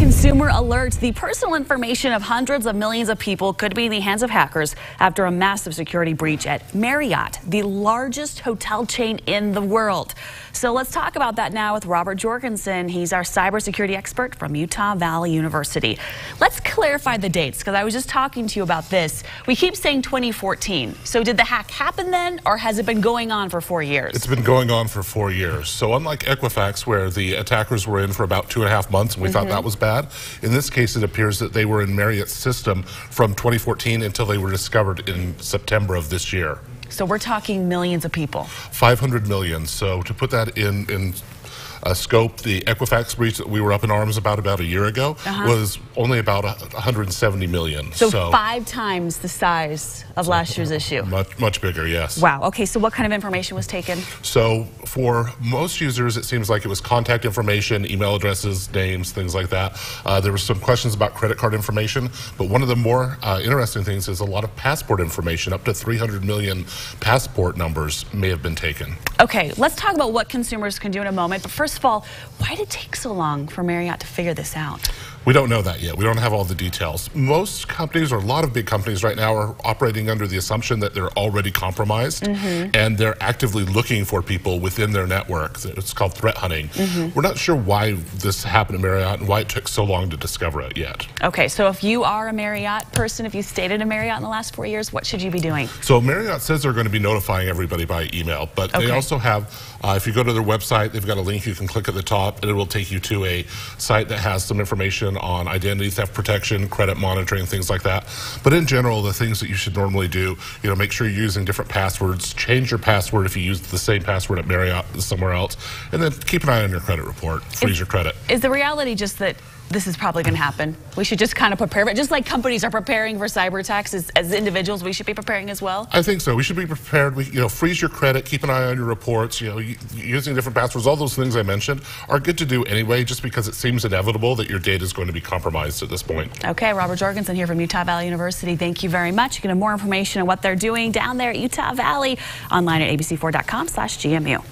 Consumer alert. The personal information of hundreds of millions of people could be in the hands of hackers after a massive security breach at Marriott, the largest hotel chain in the world. So let's talk about that now with Robert Jorgensen. He's our cybersecurity expert from Utah Valley University. Let's clarify the dates, because I was just talking to you about this. We keep saying 2014. So did the hack happen then, or has it been going on for 4 years? It's been going on for 4 years. So unlike Equifax, where the attackers were in for about 2.5 months, and we thought that was bad, in this case it appears that they were in Marriott's system from 2014 until they were discovered in September of this year. So we're talking millions of people. 500 million. So to put that in scope, the Equifax breach that we were up in arms about a year ago was only about 170 million. So 5 times the size of last year's issue. Much bigger, yes. Wow. Okay, so what kind of information was taken? So for most users, it seems like it was contact information, email addresses, names, things like that. There were some questions about credit card information, but one of the more interesting things is a lot of passport information. Up to 300 million passport numbers may have been taken. Okay, let's talk about what consumers can do in a moment. But first of all, why did it take so long for Marriott to figure this out? We don't know that yet. We don't have all the details. Most companies, or a lot of big companies right now, are operating under the assumption that they're already compromised and they're actively looking for people within their network. It's called threat hunting. We're not sure why this happened at Marriott and why it took so long to discover it yet. Okay, so if you are a Marriott person, if you stayed at a Marriott in the last 4 years, what should you be doing? So Marriott says they're going to be notifying everybody by email, but they also have, if you go to their website, they've got a link you can click at the top and it will take you to a site that has some information on identity theft protection, credit monitoring, things like that. But in general, the things that you should normally do, make sure you're using different passwords, change your password if you use the same password at Marriott somewhere else, and then keep an eye on your credit report, freeze your credit. Is the reality just that this is probably going to happen? We should just kind of prepare, but just like companies are preparing for cyber attacks, as individuals, we should be preparing as well? I think so. We should be prepared. Freeze your credit, keep an eye on your reports, using different passwords, all those things I mentioned are good to do anyway, just because it seems inevitable that your data is going to be compromised at this point. Okay, Robert Jorgensen here from Utah Valley University. Thank you very much. You can have more information on what they're doing down there at Utah Valley online at abc4.com/GMU.